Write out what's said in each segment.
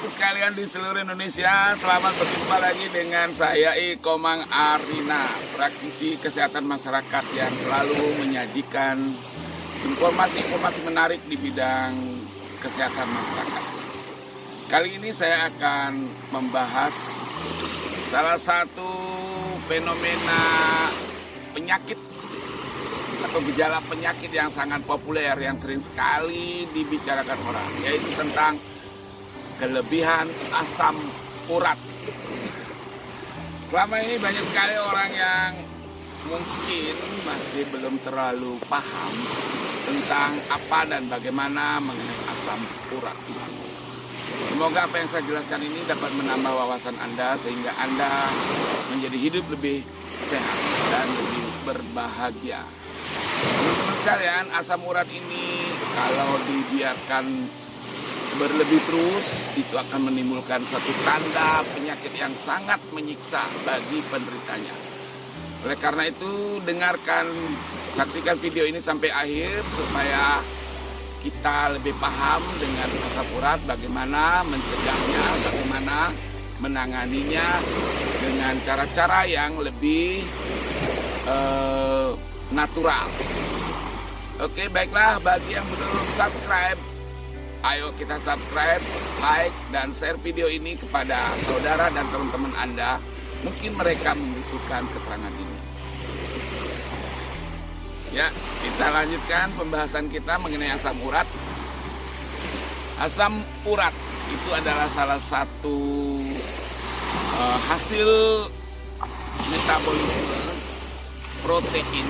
teman-temanku sekalian di seluruh Indonesia, selamat berjumpa lagi dengan saya Ikomang Arina, praktisi kesehatan masyarakat yang selalu menyajikan informasi-informasi menarik di bidang kesehatan masyarakat. Kali ini saya akan membahas salah satu fenomena penyakit atau gejala penyakit yang sangat populer yang sering sekali dibicarakan orang, yaitu tentang kelebihan asam urat. Selama ini banyak sekali orang yang mungkin masih belum terlalu paham tentang apa dan bagaimana mengenai asam urat itu. Semoga apa yang saya jelaskan ini dapat menambah wawasan Anda sehingga Anda menjadi hidup lebih sehat dan lebih berbahagia. Teman-teman sekalian, asam urat ini kalau dibiarkan berlebih terus, itu akan menimbulkan satu tanda penyakit yang sangat menyiksa bagi penderitanya. Oleh karena itu, saksikan video ini sampai akhir supaya kita lebih paham dengan asam urat, bagaimana mencegahnya, bagaimana menanganinya dengan cara-cara yang lebih natural. Oke, baiklah, bagi yang belum subscribe, ayo kita subscribe, like, dan share video ini kepada saudara dan teman-teman Anda. Mungkin mereka membutuhkan keterangan ini. Ya, kita lanjutkan pembahasan kita mengenai asam urat. Asam urat itu adalah salah satu hasil metabolisme protein.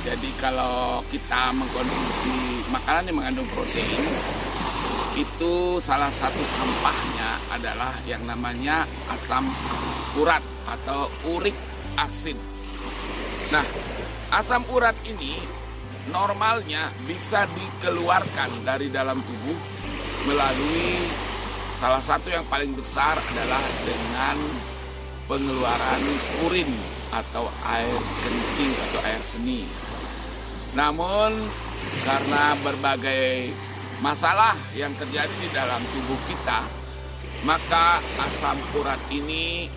Jadi kalau kita mengkonsumsi makanan yang mengandung protein, itu salah satu sampahnya adalah yang namanya asam urat atau uric acid. Nah, asam urat ini normalnya bisa dikeluarkan dari dalam tubuh melalui salah satu yang paling besar adalah dengan pengeluaran urin atau air kencing atau air seni. Namun karena berbagai masalah yang terjadi di dalam tubuh kita, maka asam urat ini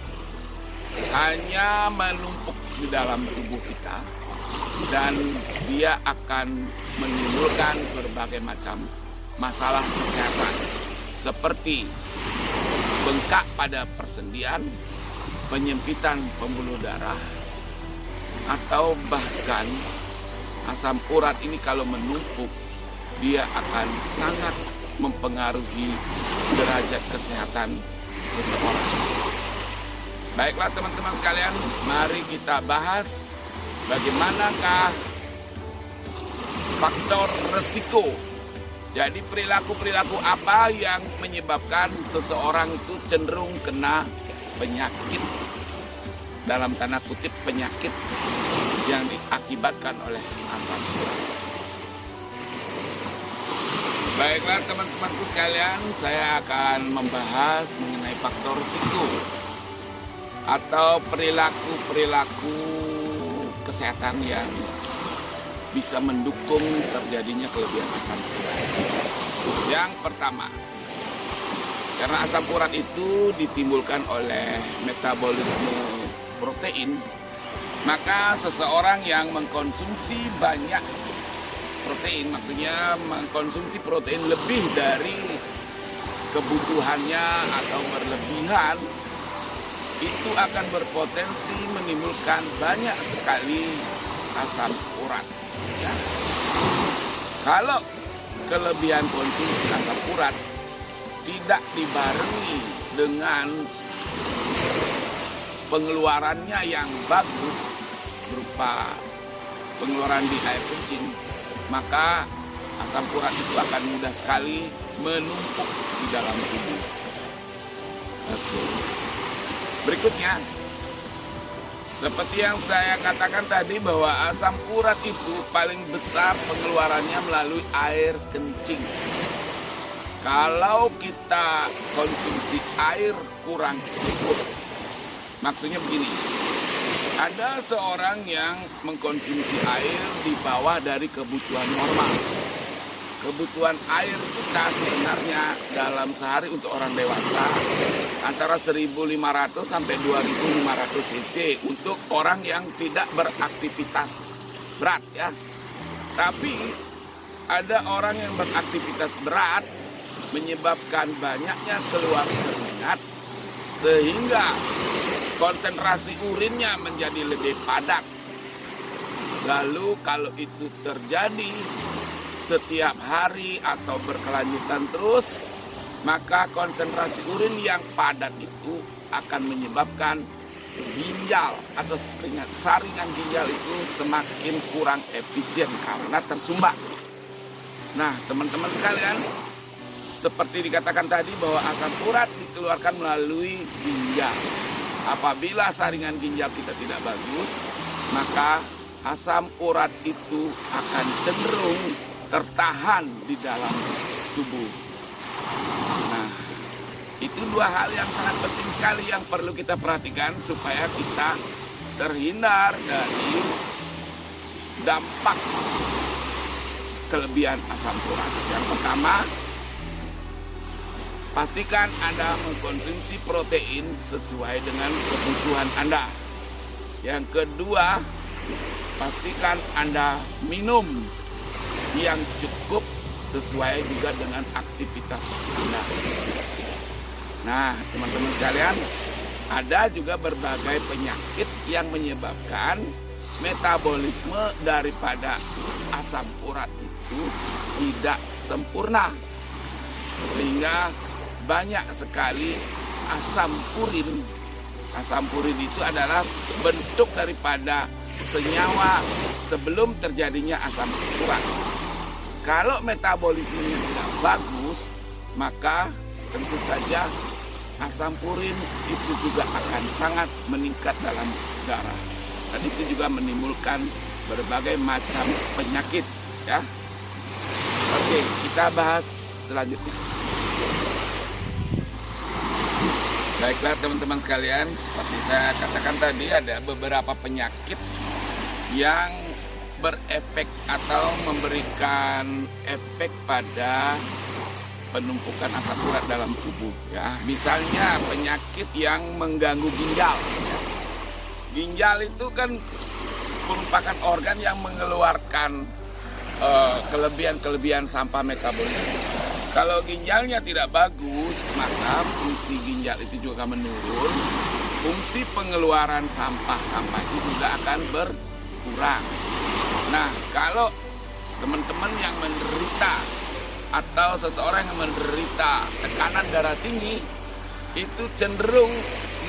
hanya menumpuk di dalam tubuh kita dan dia akan menimbulkan berbagai macam masalah kesehatan seperti bengkak pada persendian, penyempitan pembuluh darah, atau bahkan asam urat ini kalau menumpuk, dia akan sangat mempengaruhi derajat kesehatan seseorang. Baiklah teman-teman sekalian, mari kita bahas bagaimanakah faktor resiko. Jadi perilaku-perilaku apa yang menyebabkan seseorang itu cenderung kena penyakit, dalam tanda kutip penyakit yang diakibatkan oleh asam urat. Baiklah teman-temanku sekalian, saya akan membahas mengenai faktor risiko atau perilaku-perilaku kesehatan yang bisa mendukung terjadinya kelebihan asam urat. Yang pertama, karena asam urat itu ditimbulkan oleh metabolisme protein, maka seseorang yang mengkonsumsi banyak protein, maksudnya mengkonsumsi protein lebih dari kebutuhannya atau berlebihan, itu akan berpotensi menimbulkan banyak sekali asam urat. Ya. Kalau kelebihan konsumsi asam urat tidak dibarengi dengan pengeluarannya yang bagus berupa pengeluaran di air kencing, maka asam urat itu akan mudah sekali menumpuk di dalam tubuh. Oke. Berikutnya, seperti yang saya katakan tadi bahwa asam urat itu paling besar pengeluarannya melalui air kencing. Kalau kita konsumsi air kurang cukup, maksudnya begini, ada seorang yang mengkonsumsi air di bawah dari kebutuhan normal. kebutuhan air kita sebenarnya dalam sehari untuk orang dewasa antara 1.500 sampai 2.500 cc untuk orang yang tidak beraktivitas berat ya. Tapi ada orang yang beraktivitas berat menyebabkan banyaknya keluar keringat sehingga konsentrasi urinnya menjadi lebih padat. Lalu kalau itu terjadi setiap hari atau berkelanjutan terus, maka konsentrasi urin yang padat itu akan menyebabkan ginjal atau saringan ginjal itu semakin kurang efisien karena tersumbat. Nah, teman-teman sekalian, seperti dikatakan tadi bahwa asam urat dikeluarkan melalui ginjal. Apabila saringan ginjal kita tidak bagus, maka asam urat itu akan cenderung tertahan di dalam tubuh. Nah, itu dua hal yang sangat penting sekali yang perlu kita perhatikan supaya kita terhindar dari dampak kelebihan asam urat. Yang pertama, pastikan Anda mengkonsumsi protein sesuai dengan kebutuhan Anda. Yang kedua, pastikan Anda minum yang cukup sesuai juga dengan aktivitas Anda. Nah, teman-teman sekalian, ada juga berbagai penyakit yang menyebabkan metabolisme daripada asam urat itu tidak sempurna. Sehingga banyak sekali asam purin. Asam purin itu adalah bentuk daripada senyawa sebelum terjadinya asam urat. Kalau metabolismenya tidak bagus, maka tentu saja asam purin itu juga akan sangat meningkat dalam darah. Dan itu juga menimbulkan berbagai macam penyakit ya. Oke, kita bahas selanjutnya. Baiklah teman-teman sekalian, seperti saya katakan tadi ada beberapa penyakit yang berefek atau memberikan efek pada penumpukan asam urat dalam tubuh ya. Misalnya penyakit yang mengganggu ginjal ya. Ginjal itu kan merupakan organ yang mengeluarkan kelebihan sampah metabolisme. Kalau ginjalnya tidak bagus, maka fungsi ginjal itu juga akan menurun. Fungsi pengeluaran sampah-sampah itu juga akan berkurang. Nah, kalau teman-teman yang menderita atau seseorang yang menderita tekanan darah tinggi, itu cenderung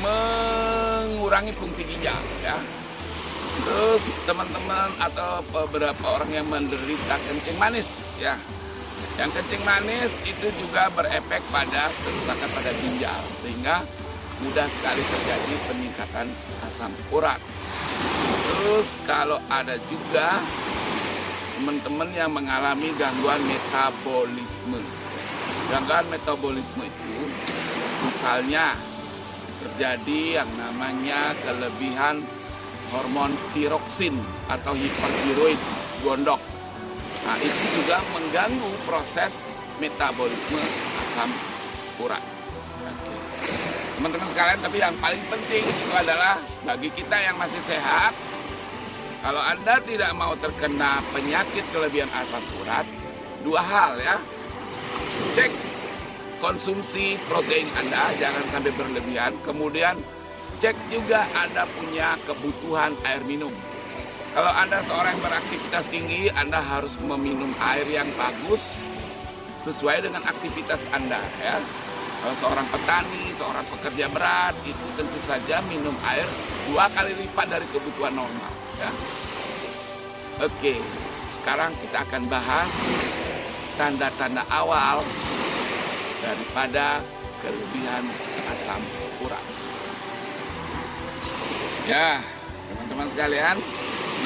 mengurangi fungsi ginjal ya. Terus teman-teman atau beberapa orang yang menderita kencing manis ya. Yang kencing manis itu juga berefek pada kerusakan pada ginjal sehingga mudah sekali terjadi peningkatan asam urat. Terus kalau ada juga teman-teman yang mengalami gangguan metabolisme. Gangguan metabolisme itu misalnya terjadi yang namanya kelebihan hormon tiroksin atau hipertiroid gondok. Nah, itu juga mengganggu proses metabolisme asam urat. Teman-teman sekalian, tapi yang paling penting itu adalah bagi kita yang masih sehat, kalau Anda tidak mau terkena penyakit kelebihan asam urat, dua hal ya. Cek konsumsi protein Anda, jangan sampai berlebihan. Kemudian cek juga Anda punya kebutuhan air minum. Kalau Anda seorang yang beraktivitas tinggi, Anda harus meminum air yang bagus sesuai dengan aktivitas Anda ya. Kalau seorang petani, seorang pekerja berat, itu tentu saja minum air 2 kali lipat dari kebutuhan normal ya. Oke, sekarang kita akan bahas tanda-tanda awal daripada kelebihan asam urat. Ya, teman-teman sekalian,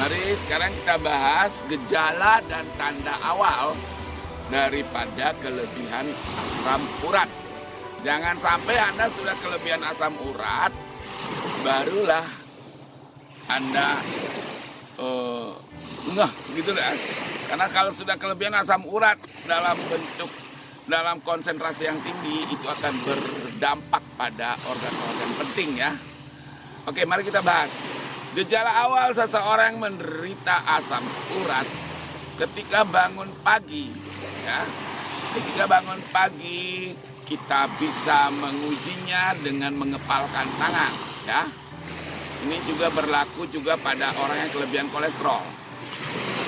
mari sekarang kita bahas gejala dan tanda awal daripada kelebihan asam urat. Jangan sampai Anda sudah kelebihan asam urat, barulah Anda Enggak, gitu dah. Karena kalau sudah kelebihan asam urat dalam konsentrasi yang tinggi, itu akan berdampak pada organ-organ penting ya. Oke, mari kita bahas. Gejala awal seseorang menderita asam urat ketika bangun pagi ya. Ketika bangun pagi, kita bisa mengujinya dengan mengepalkan tangan ya. Ini juga berlaku juga pada orang yang kelebihan kolesterol.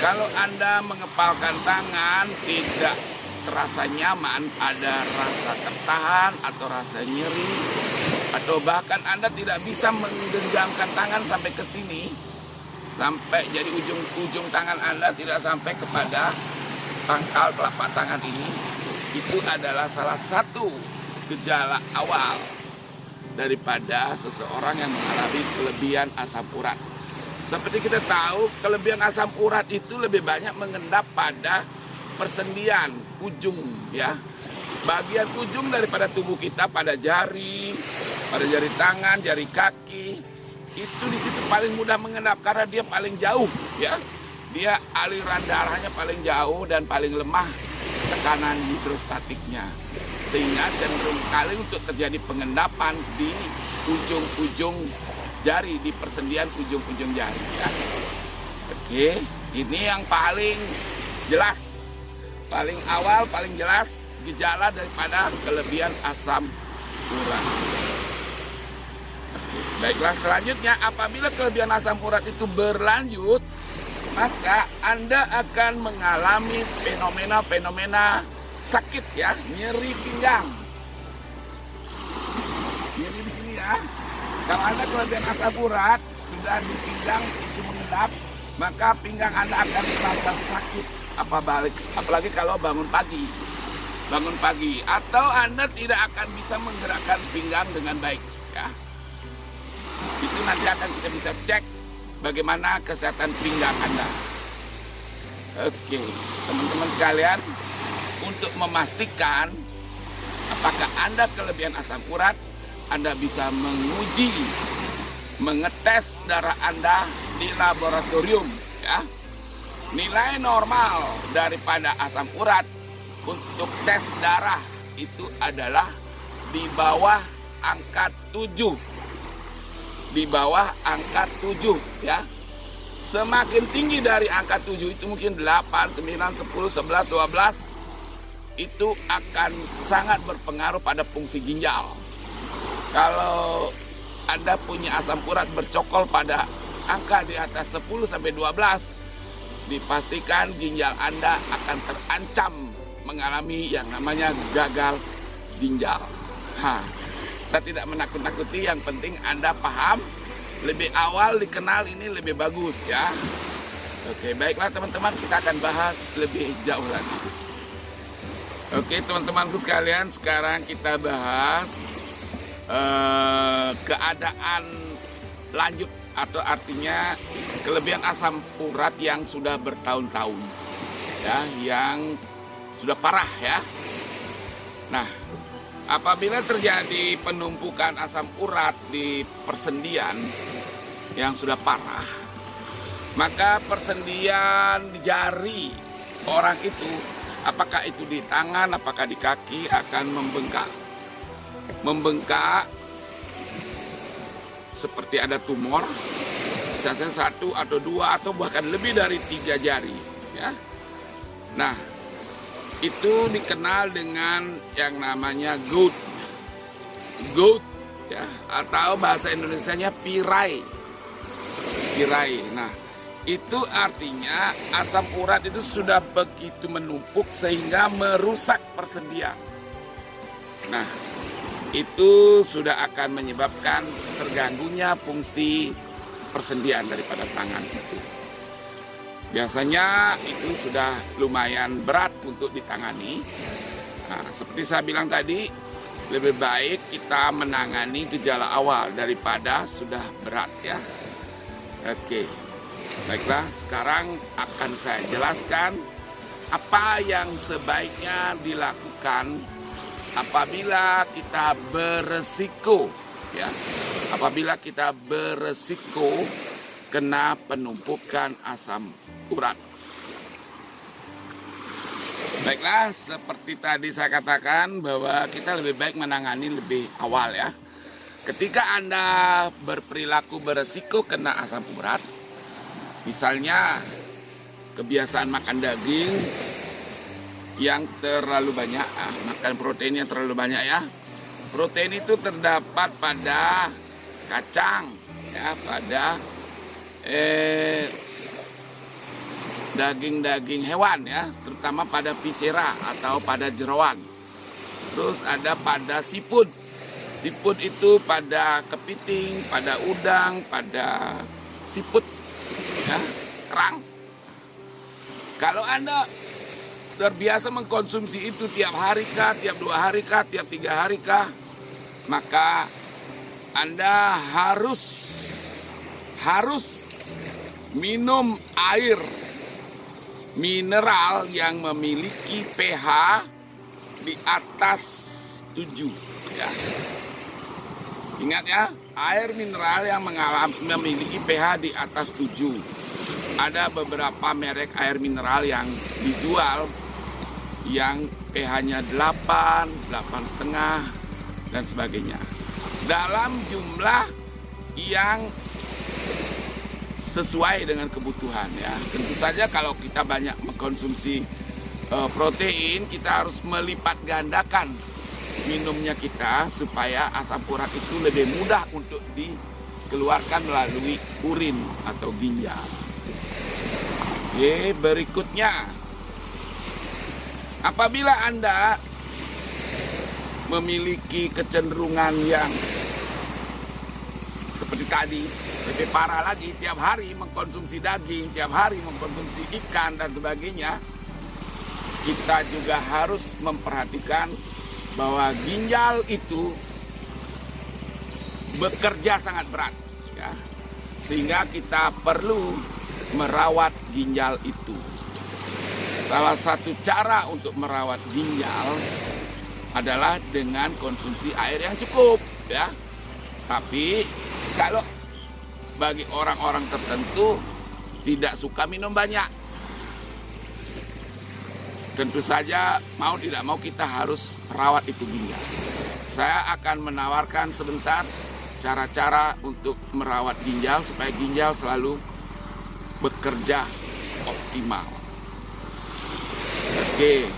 Kalau Anda mengepalkan tangan tidak terasa nyaman, ada rasa tertahan atau rasa nyeri, atau bahkan Anda tidak bisa menggenggamkan tangan sampai ke sini, sampai jadi ujung tangan Anda tidak sampai kepada pangkal telapak tangan ini, itu adalah salah satu gejala awal daripada seseorang yang mengalami kelebihan asam urat. Seperti kita tahu, kelebihan asam urat itu lebih banyak mengendap pada persendian ujung ya. Bagian ujung daripada tubuh kita pada jari tangan, jari kaki, itu di situ paling mudah mengendap karena dia paling jauh ya. Dia aliran darahnya paling jauh dan paling lemah tekanan hidrostatiknya. Sehingga cenderung sekali untuk terjadi pengendapan di ujung-ujung jari, di persendian ujung-ujung jari ya. Oke, ini yang paling jelas, paling awal, paling jelas gejala daripada kelebihan asam urat. Oke, baiklah, selanjutnya apabila kelebihan asam urat itu berlanjut, maka Anda akan mengalami fenomena sakit ya, nyeri pinggang. Nyeri di sini ya. Kalau Anda kelebihan asam urat sudah di pinggang itu mengendap, maka pinggang Anda akan terasa sakit. Apalagi kalau bangun pagi, atau Anda tidak akan bisa menggerakkan pinggang dengan baik ya. Itu nanti akan kita bisa cek bagaimana kesehatan pinggang Anda. Oke, teman-teman sekalian, untuk memastikan apakah Anda kelebihan asam urat, Anda bisa mengetes darah Anda di laboratorium ya. Nilai normal daripada asam urat untuk tes darah itu adalah di bawah angka 7. Di bawah angka 7 ya. Semakin tinggi dari angka 7 itu mungkin 8, 9, 10, 11, 12, itu akan sangat berpengaruh pada fungsi ginjal. Kalau Anda punya asam urat bercokol pada angka di atas 10 sampai 12, dipastikan ginjal Anda akan terancam mengalami yang namanya gagal ginjal. Saya tidak menakut-nakuti, yang penting Anda paham, lebih awal dikenal ini lebih bagus ya. Oke, baiklah teman-teman, kita akan bahas lebih jauh lagi. Oke, teman-temanku sekalian, sekarang kita bahas keadaan lanjut, atau artinya kelebihan asam urat yang sudah bertahun-tahun ya, yang sudah parah ya. Nah, apabila terjadi penumpukan asam urat di persendian yang sudah parah, maka persendian di jari orang itu, apakah itu di tangan, apakah di kaki, akan membengkak seperti ada tumor, bisa 1 atau 2 atau bahkan lebih dari 3 jari ya. Nah, itu dikenal dengan yang namanya gout ya, atau bahasa Indonesianya pirai. Nah, itu artinya asam urat itu sudah begitu menumpuk sehingga merusak persendian. Nah, itu sudah akan menyebabkan terganggunya fungsi persendian daripada tangan itu. Biasanya itu sudah lumayan berat untuk ditangani. Nah, seperti saya bilang tadi, lebih baik kita menangani gejala awal daripada sudah berat ya. Oke, baiklah, sekarang akan saya jelaskan apa yang sebaiknya dilakukan apabila kita beresiko ya, apabila kita beresiko kena penumpukan asam urat. Baiklah, seperti tadi saya katakan bahwa kita lebih baik menangani lebih awal ya. Ketika Anda berperilaku beresiko kena asam urat, misalnya kebiasaan makan daging yang terlalu banyak, makan protein yang terlalu banyak ya. Protein itu terdapat pada kacang, ya, pada daging-daging hewan ya, terutama pada viscera atau pada jeroan. Terus ada pada siput. Siput itu pada kepiting, pada udang, pada siput, ya, kerang. Kalau Anda terbiasa mengkonsumsi itu tiap hari kah, tiap 2 hari kah, tiap 3 hari kah, maka Anda harus minum air mineral yang memiliki pH di atas 7 ya. Ingat ya, air mineral yang memiliki pH di atas 7. Ada beberapa merek air mineral yang dijual yang pH-nya 8, 8,5 dan sebagainya. Dalam jumlah yang sesuai dengan kebutuhan ya. Tentu saja kalau kita banyak mengkonsumsi protein, kita harus melipat gandakan minumnya kita supaya asam urat itu lebih mudah untuk dikeluarkan melalui urin atau ginjal. Oke, berikutnya, apabila Anda memiliki kecenderungan yang seperti tadi, lebih parah lagi, tiap hari mengkonsumsi daging, tiap hari mengkonsumsi ikan dan sebagainya, kita juga harus memperhatikan bahwa ginjal itu bekerja sangat berat ya, sehingga kita perlu merawat ginjal itu. Salah satu cara untuk merawat ginjal adalah dengan konsumsi air yang cukup ya. Tapi kalau bagi orang-orang tertentu tidak suka minum banyak, tentu saja mau tidak mau kita harus rawat itu ginjal. Saya akan menawarkan sebentar cara-cara untuk merawat ginjal supaya ginjal selalu bekerja optimal. Oke,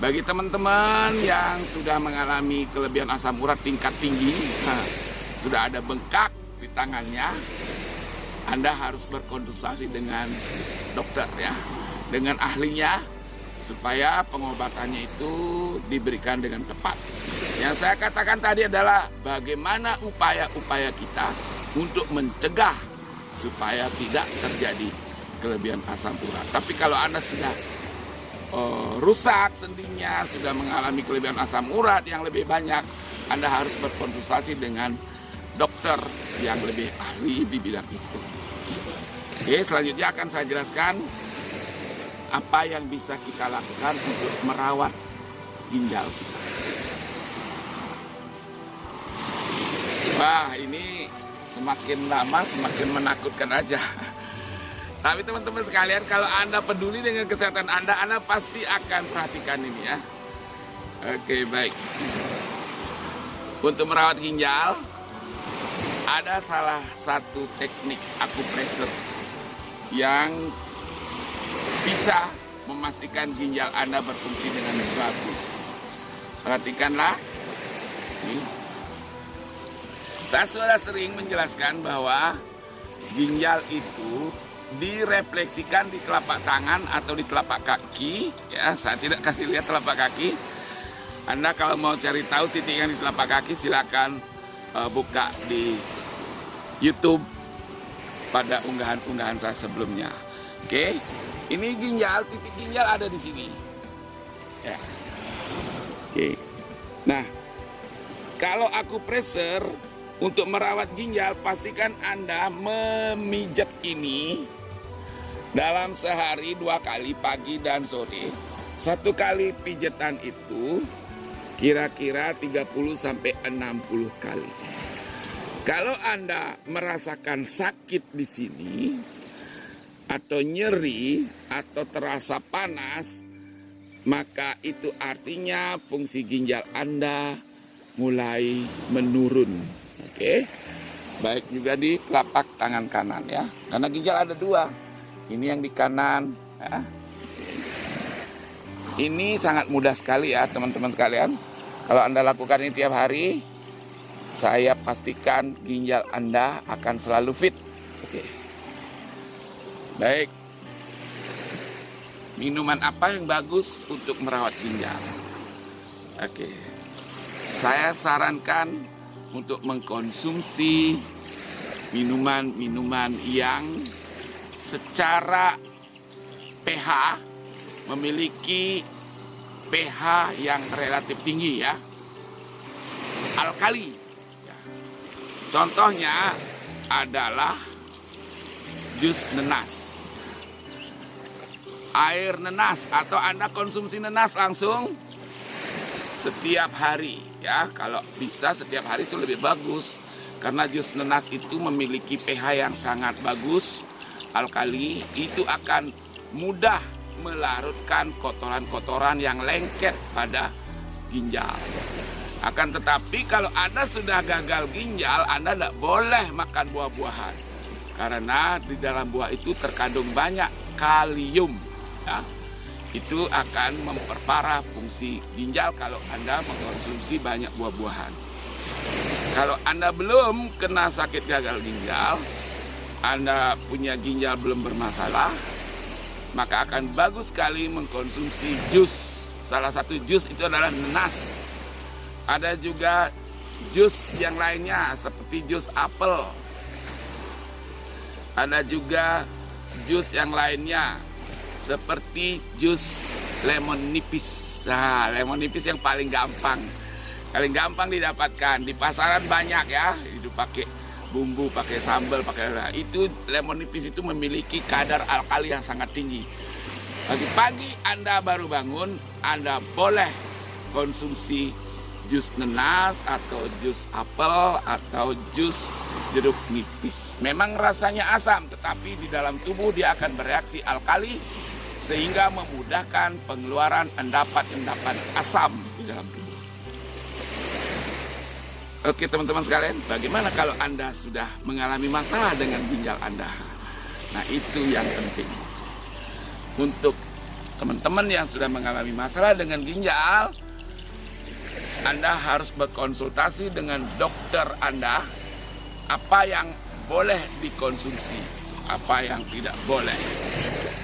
bagi teman-teman yang sudah mengalami kelebihan asam urat tingkat tinggi, sudah ada bengkak di tangannya, Anda harus berkonsultasi dengan dokter ya, dengan ahlinya, supaya pengobatannya itu diberikan dengan tepat. Yang saya katakan tadi adalah bagaimana upaya-upaya kita untuk mencegah supaya tidak terjadi kelebihan asam urat. Tapi kalau Anda sudah rusak sendinya, sudah mengalami kelebihan asam urat yang lebih banyak, Anda harus berkonsultasi dengan dokter yang lebih ahli di bidang itu. Oke, selanjutnya akan saya jelaskan apa yang bisa kita lakukan untuk merawat ginjal kita. Wah, ini semakin lama semakin menakutkan aja. Tapi teman-teman sekalian, kalau Anda peduli dengan kesehatan Anda pasti akan perhatikan ini ya. Oke, baik. Untuk merawat ginjal, ada salah satu teknik akupressure yang bisa memastikan ginjal Anda berfungsi dengan bagus. Perhatikanlah. Saya sudah sering menjelaskan bahwa ginjal itu direfleksikan di telapak tangan atau di telapak kaki. Ya, saya tidak kasih lihat telapak kaki. Anda kalau mau cari tahu titik yang di telapak kaki, silakan buka di YouTube pada unggahan-unggahan saya sebelumnya. Oke, ini ginjal, titik ginjal ada di sini. Ya. Oke. Nah, kalau akupressure untuk merawat ginjal, pastikan Anda memijat ini dalam sehari 2 kali, pagi dan sore. 1 kali pijatan itu kira-kira 30 sampai 60 kali. Kalau Anda merasakan sakit di sini, atau nyeri, atau terasa panas, maka itu artinya fungsi ginjal Anda mulai menurun. Oke, baik juga di telapak tangan kanan ya, karena ginjal ada dua. Ini yang di kanan ya. Ini sangat mudah sekali ya teman-teman sekalian. Kalau Anda lakukan ini tiap hari, saya pastikan ginjal Anda akan selalu fit. Oke. Baik. Minuman apa yang bagus untuk merawat ginjal? Oke. Saya sarankan untuk mengkonsumsi minuman-minuman yang secara pH memiliki pH yang relatif tinggi ya. Alkali. Contohnya adalah jus nenas, air nenas, atau Anda konsumsi nenas langsung setiap hari ya. Kalau bisa setiap hari itu lebih bagus, karena jus nenas itu memiliki pH yang sangat bagus, alkali. Itu akan mudah melarutkan kotoran-kotoran yang lengket pada ginjal. Akan tetapi kalau Anda sudah gagal ginjal, Anda tidak boleh makan buah-buahan, karena di dalam buah itu terkandung banyak kalium ya. Itu akan memperparah fungsi ginjal kalau Anda mengkonsumsi banyak buah-buahan. Kalau Anda belum kena sakit gagal ginjal, Anda punya ginjal belum bermasalah, maka akan bagus sekali mengkonsumsi jus. Salah satu jus itu adalah nenas. Ada juga jus yang lainnya seperti jus apel. Ada juga jus yang lainnya seperti jus lemon nipis. Nah, lemon nipis yang paling gampang didapatkan di pasaran banyak ya. Itu pakai bumbu, pakai sambal, pakai itu lemon nipis itu memiliki kadar alkali yang sangat tinggi. Pagi-pagi Anda baru bangun, Anda boleh konsumsi jus nenas atau jus apel atau jus jeruk nipis. Memang rasanya asam, tetapi di dalam tubuh dia akan bereaksi alkali sehingga memudahkan pengeluaran endapan-endapan asam di dalam tubuh. Oke teman-teman sekalian, bagaimana kalau Anda sudah mengalami masalah dengan ginjal Anda? Nah itu yang penting. Untuk teman-teman yang sudah mengalami masalah dengan ginjal, Anda harus berkonsultasi dengan dokter Anda, apa yang boleh dikonsumsi, apa yang tidak boleh.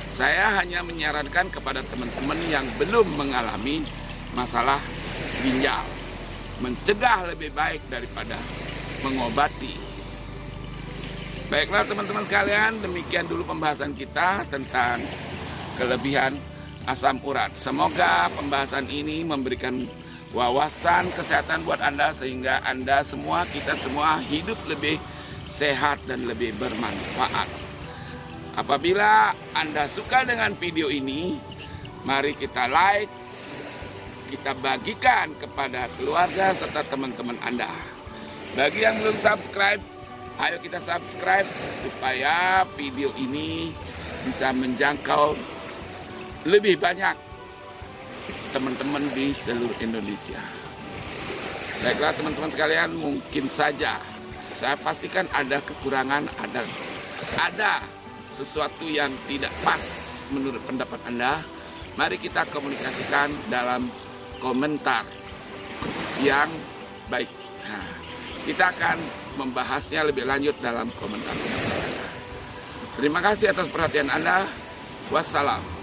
Saya hanya menyarankan kepada teman-teman yang belum mengalami masalah ginjal, mencegah lebih baik daripada mengobati. Baiklah teman-teman sekalian, demikian dulu pembahasan kita tentang kelebihan asam urat. Semoga pembahasan ini memberikan wawasan kesehatan buat Anda sehingga Anda semua, kita semua hidup lebih sehat dan lebih bermanfaat. Apabila Anda suka dengan video ini, mari kita like, kita bagikan kepada keluarga serta teman-teman Anda. Bagi yang belum subscribe, ayo kita subscribe supaya video ini bisa menjangkau lebih banyak teman-teman di seluruh Indonesia. Baiklah teman-teman sekalian, mungkin saja saya pastikan ada kekurangan, ada sesuatu yang tidak pas menurut pendapat Anda. Mari kita komunikasikan dalam komentar yang baik. Nah, kita akan membahasnya lebih lanjut dalam komentar. Terima kasih atas perhatian Anda. Wassalam.